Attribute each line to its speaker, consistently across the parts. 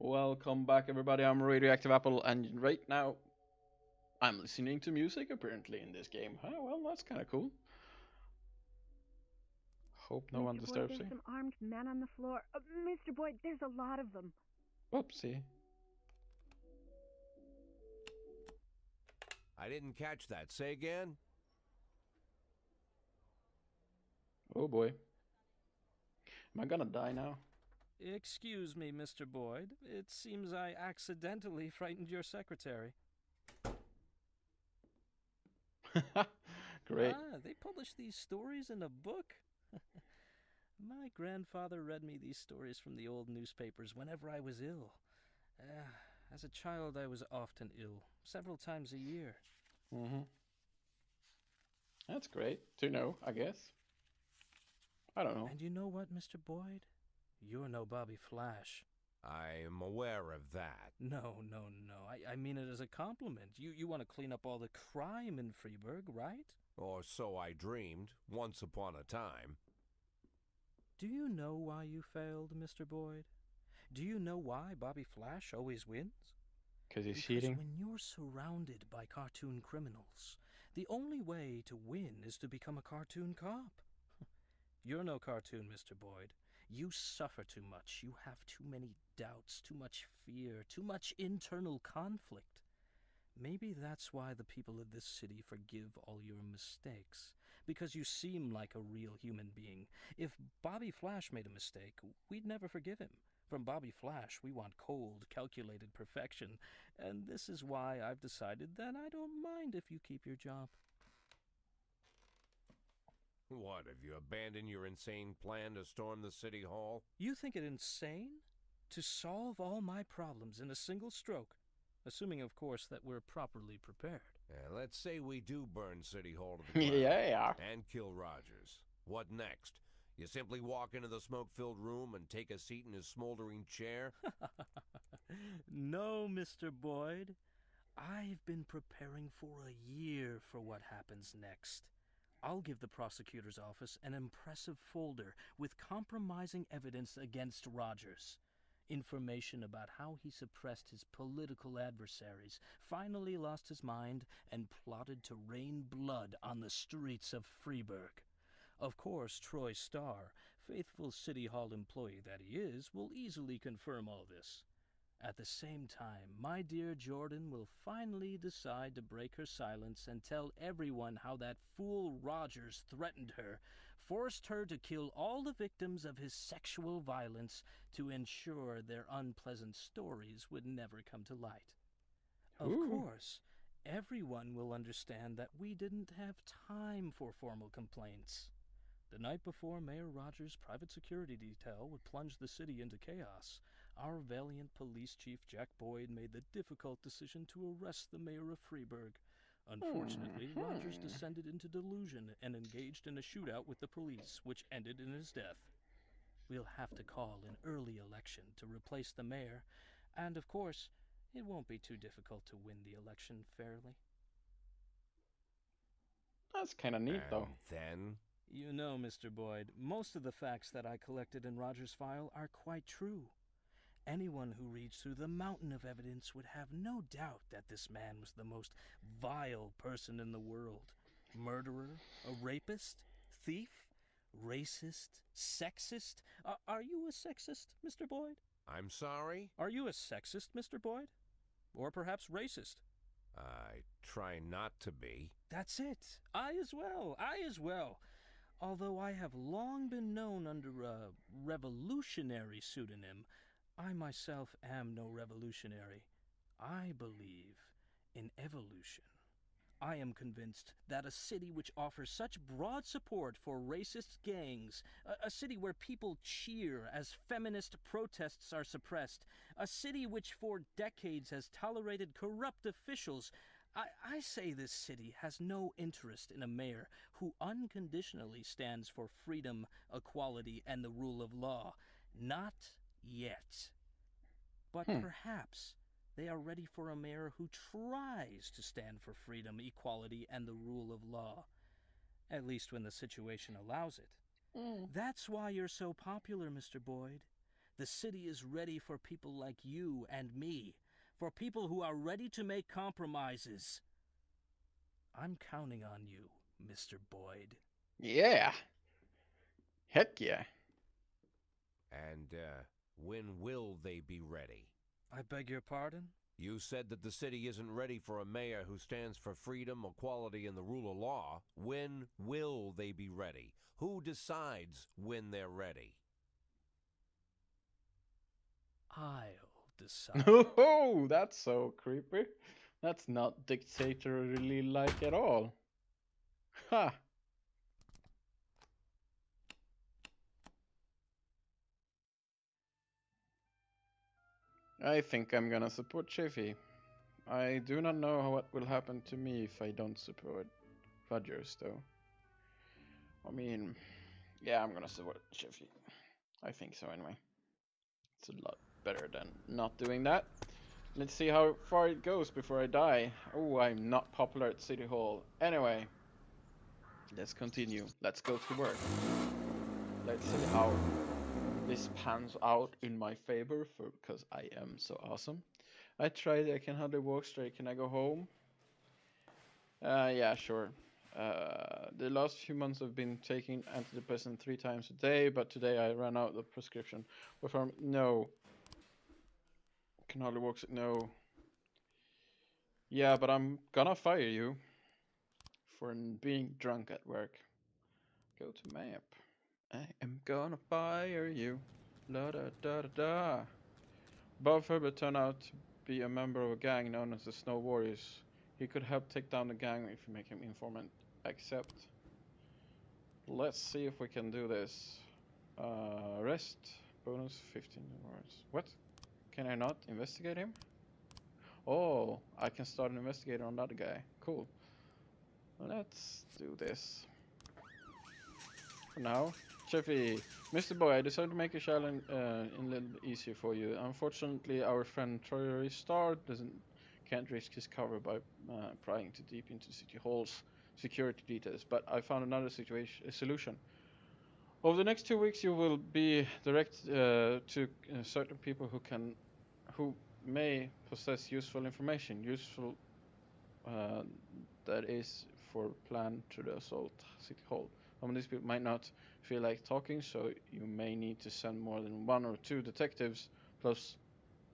Speaker 1: Welcome back, everybody. I'm Radioactive Apple, and right now I'm listening to music apparently in this game. Huh, well, that's kind of cool. Hope no one
Speaker 2: Mr. Boyd,
Speaker 1: disturbs
Speaker 2: there's
Speaker 1: me.
Speaker 2: some armed men on the floor. Mr. Boyd, there's a lot of them.
Speaker 1: Whoopsie.
Speaker 3: I didn't catch that. Say again?
Speaker 1: Oh boy. Am I gonna die now?
Speaker 4: Excuse me, Mr. Boyd. It seems I accidentally frightened your secretary.
Speaker 1: Great.
Speaker 4: They publish these stories in a book? My grandfather read me these stories from the old newspapers whenever I was ill. As a child, I was often ill, several times a year.
Speaker 1: Mm-hmm. That's great to know, I guess. I don't know.
Speaker 4: And you know what, Mr. Boyd? You're no Bobby Flash.
Speaker 3: I am aware of that.
Speaker 4: No. I mean it as a compliment. You want to clean up all the crime in Freeburg, right?
Speaker 3: Or so I dreamed, once upon a time.
Speaker 4: Do you know why you failed, Mr. Boyd? Do you know why Bobby Flash always wins?
Speaker 1: Because he's
Speaker 4: Because
Speaker 1: cheating?
Speaker 4: when you're surrounded by cartoon criminals, the only way to win is to become a cartoon cop. You're no cartoon, Mr. Boyd. You suffer too much. You have too many doubts, too much fear, too much internal conflict. Maybe that's why the people of this city forgive all your mistakes, because you seem like a real human being. If Bobby Flash made a mistake, we'd never forgive him. From Bobby Flash, we want cold, calculated perfection, and this is why I've decided that I don't mind if you keep your job.
Speaker 3: What, have you abandoned your insane plan to storm the city hall?
Speaker 4: You think it insane? To solve all my problems in a single stroke, assuming, of course, that we're properly prepared.
Speaker 3: Let's say we do burn City Hall to the ground.
Speaker 1: Yeah.
Speaker 3: And kill Rogers. What next? You simply walk into the smoke-filled room and take a seat in his smoldering chair?
Speaker 4: No, Mr. Boyd. I've been preparing for a year for what happens next. I'll give the prosecutor's office an impressive folder with compromising evidence against Rogers. Information about how he suppressed his political adversaries, finally lost his mind, and plotted to rain blood on the streets of Freeburg. Of course, Troy Starr, faithful City Hall employee that he is, will easily confirm all this. At the same time, my dear Jordan will finally decide to break her silence and tell everyone how that fool Rogers threatened her, forced her to kill all the victims of his sexual violence to ensure their unpleasant stories would never come to light. Of
Speaker 1: Ooh.
Speaker 4: course, everyone will understand that we didn't have time for formal complaints. The night before Mayor Rogers' private security detail would plunge the city into chaos, our valiant police chief Jack Boyd made the difficult decision to arrest the mayor of Freeburg. Unfortunately, Rogers descended into delusion and engaged in a shootout with the police, which ended in his death. We'll have to call an early election to replace the mayor, and of course, it won't be too difficult to win the election fairly.
Speaker 1: That's kind of neat, though.
Speaker 3: Then?
Speaker 4: You know, Mr. Boyd, most of the facts that I collected in Rogers' file are quite true. Anyone who reads through the mountain of evidence would have no doubt that this man was the most vile person in the world. Murderer, a rapist, thief, racist, sexist. Are you a sexist, Mr. Boyd?
Speaker 3: I'm sorry?
Speaker 4: Are you a sexist, Mr. Boyd? Or perhaps racist?
Speaker 3: I try not to be.
Speaker 4: That's it. I as well. Although I have long been known under a revolutionary pseudonym, I myself am no revolutionary. I believe in evolution. I am convinced that a city which offers such broad support for racist gangs, a city where people cheer as feminist protests are suppressed, a city which for decades has tolerated corrupt officials, I say this city has no interest in a mayor who unconditionally stands for freedom, equality, and the rule of law. Not yet. But perhaps they are ready for a mayor who tries to stand for freedom, equality, and the rule of law. At least when the situation allows it. That's why you're so popular, Mr. Boyd. The city is ready for people like you and me, for people who are ready to make compromises. I'm counting on you, Mr. Boyd.
Speaker 1: Yeah. Heck yeah.
Speaker 3: And, when will they be ready?
Speaker 4: I beg your pardon?
Speaker 3: You said that the city isn't ready for a mayor who stands for freedom, equality, and the rule of law. When will they be ready? Who decides when they're ready?
Speaker 4: I'll decide.
Speaker 1: Oh, that's so creepy. That's not dictatorially like at all. Ha! I think I'm gonna support Chiffy. I do not know what will happen to me if I don't support Rogers, though. I mean, yeah, I'm gonna support Chiffy. I think so, anyway. It's a lot better than not doing that. Let's see how far it goes before I die. Oh, I'm not popular at City Hall. Anyway, let's continue. Let's go to work. Let's see how this pans out in my favor, because I am so awesome. I tried. I can hardly walk straight. Can I go home? Yeah, sure. The last few months I've been taking antidepressant 3 times a day, but today I ran out of prescription. No. Can hardly walk. No. Yeah, but I'm gonna fire you for being drunk at work. Go to map. I am gonna fire you. La da da da da. Bob Herbert turned out to be a member of a gang known as the Snow Warriors. He could help take down the gang if you make him informant. Accept. Let's see if we can do this. Arrest. Bonus 15 rewards. What? Can I not investigate him? Oh, I can start an investigator on that guy. Cool. Let's do this. For now. Cheffy, Mr. Boy, I decided to make a challenge a little bit easier for you. Unfortunately, our friend Troy Starr can't risk his cover by prying too deep into City Hall's security details, but I found another solution. Over the next 2 weeks, you will be directed to certain people who may possess useful information, that is for plan to the assault City Hall. Some of these people might not feel like talking, so you may need to send more than 1 or 2 detectives, plus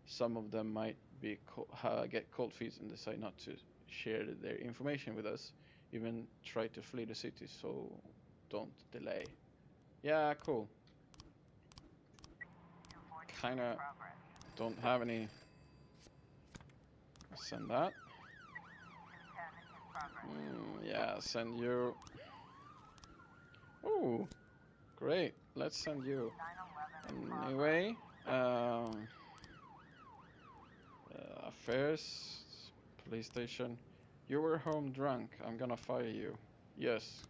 Speaker 1: some of them might be get cold feet and decide not to share their information with us, even try to flee the city, so don't delay. Yeah, cool. Kinda don't have any. Send that. Yeah, send you. Ooh, great. Let's send you. Anyway, affairs, police station. You were home drunk. I'm gonna fire you. Yes,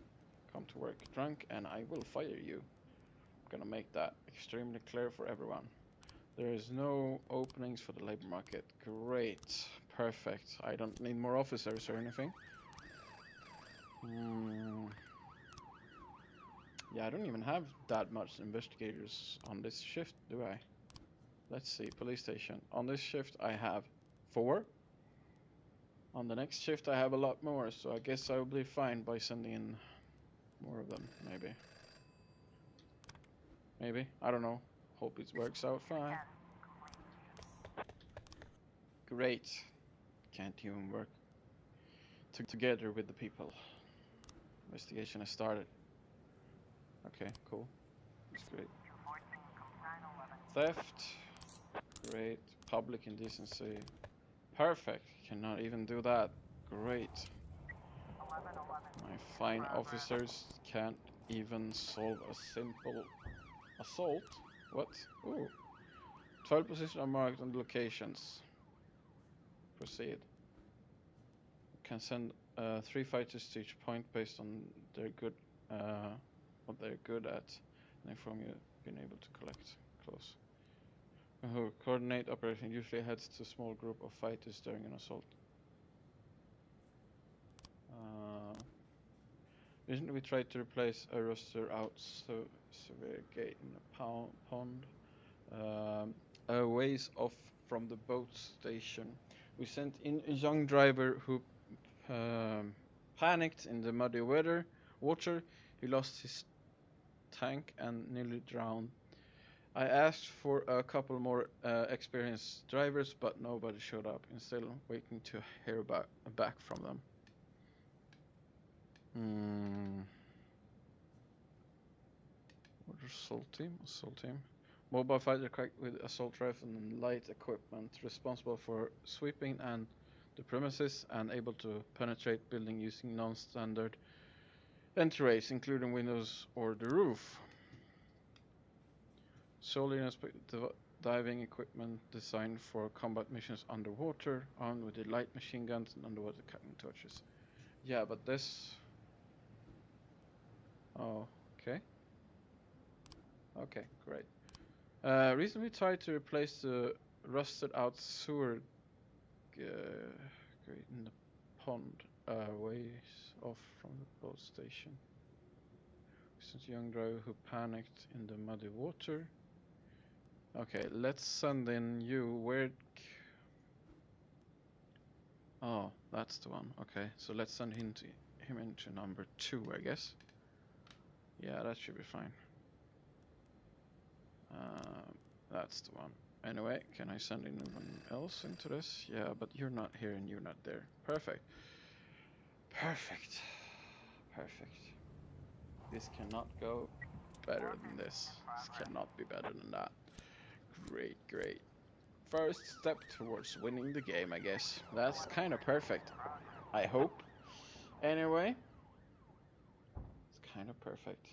Speaker 1: come to work drunk and I will fire you. I'm gonna make that extremely clear for everyone. There is no openings for the labor market. Great. Perfect. I don't need more officers or anything. Yeah, I don't even have that much investigators on this shift, do I? Let's see, police station. On this shift I have 4. On the next shift I have a lot more, so I guess I'll be fine by sending in more of them, maybe. Maybe, I don't know. Hope it works out fine. Great. Can't even work together with the people. Investigation has started. Okay, cool. That's great. Theft. Great. Public indecency. Perfect. Cannot even do that. Great. My fine officers can't even solve a simple assault. What? Ooh. 12 positions are marked on the locations. Proceed. Can send 3 fighters to each point based on their what they're good at, and inform you being able to collect close. Who coordinate operation usually heads to a small group of fighters during an assault. Recently we tried to replace a roster out severe gate in a pond. a ways off from the boat station. We sent in a young driver who panicked in the muddy water. He lost his tank and nearly drowned. I asked for a couple more experienced drivers, but nobody showed up. Instead, waiting to hear back from them. What is assault team? Assault team. Mobile fighter cracked with assault rifle and light equipment, responsible for sweeping and the premises and able to penetrate building using non-standard entryways, including windows or the roof. Solely diving equipment designed for combat missions underwater, armed with the light machine guns and underwater cutting torches. Yeah, but this... Oh, okay. Okay, great. Recently tried to replace the rusted out sewer grate in the pond, ways off from the boat station. Since young driver who panicked in the muddy water. Okay, let's send in you. Where? Oh, that's the one. Okay, so let's send him into number 2, I guess. Yeah, that should be fine. That's the one. Anyway, can I send anyone else into this? Yeah, but you're not here and you're not there. Perfect. Perfect. Perfect. This cannot go better than this. This cannot be better than that. Great, great. First step towards winning the game, I guess. That's kind of perfect. I hope. Anyway. It's kind of perfect.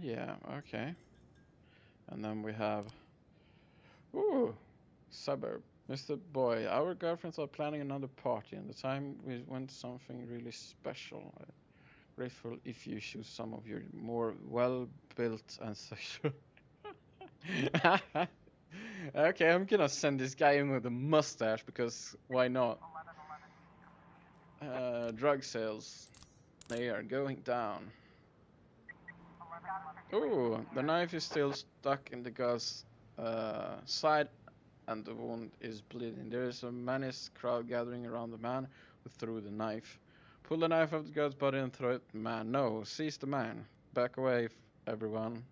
Speaker 1: Yeah, okay. And then we have... Ooh! Suburb. Mr. Boy, our girlfriends are planning another party, and the time we want something really special. I'm grateful if you choose some of your more well-built and sexual... Okay, I'm gonna send this guy in with a mustache, because why not? Drug sales. They are going down. Ooh, the knife is still stuck in the guy's side and the wound is bleeding. There is a menace crowd gathering around the man who threw the knife. Pull the knife off the guy's body and throw it at the man. No, seize the man. Back away, everyone.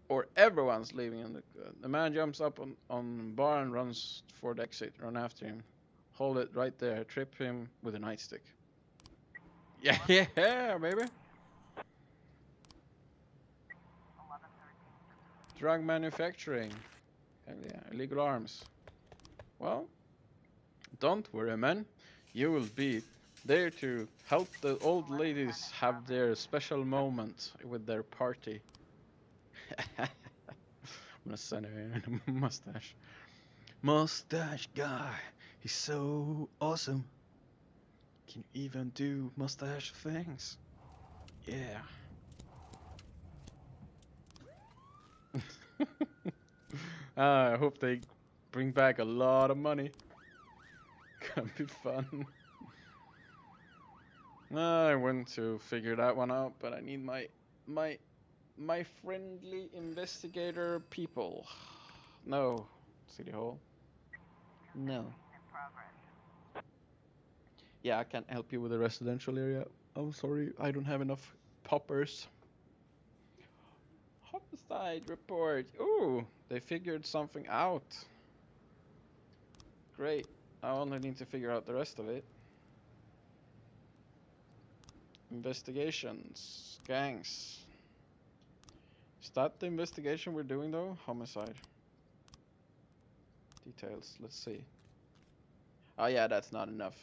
Speaker 1: Or everyone's leaving. The man jumps up on the bar and runs for the exit. Run after him. Hold it right there. Trip him with a nightstick. Yeah, yeah, baby. Drug manufacturing. Hell yeah, illegal arms. Well, don't worry, man. You will be there to help the old ladies have their special moment with their party. I'm gonna send him a mustache. Mustache guy. He's so awesome. Can you even do mustache things? Yeah. I hope they bring back a lot of money. Gonna be fun. I want to figure that one out, but I need my friendly investigator people. No, City Hall. No. Yeah, I can't help you with the residential area. I'm sorry, I don't have enough poppers. Homicide report. Ooh, they figured something out. Great. I only need to figure out the rest of it. Investigations. Gangs. Is that the investigation we're doing though? Homicide. Details. Let's see. Oh yeah, that's not enough.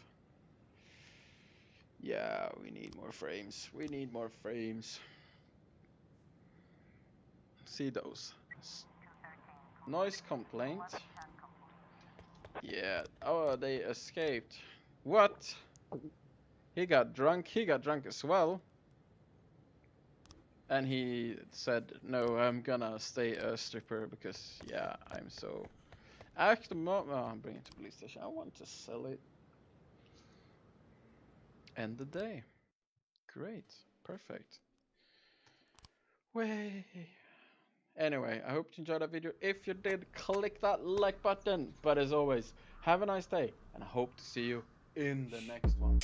Speaker 1: Yeah, we need more frames. We need more frames. See those. Noise complaint. Yeah. Oh, they escaped. What? He got drunk. He got drunk as well. And he said, no, I'm gonna stay a stripper because, yeah, I'm so... At the moment... Oh, I'm bringing it to police station. I want to sell it. End the day. Great. Perfect. Way. Anyway, I hope you enjoyed that video. If you did, click that like button. But as always, have a nice day, and I hope to see you in the next one.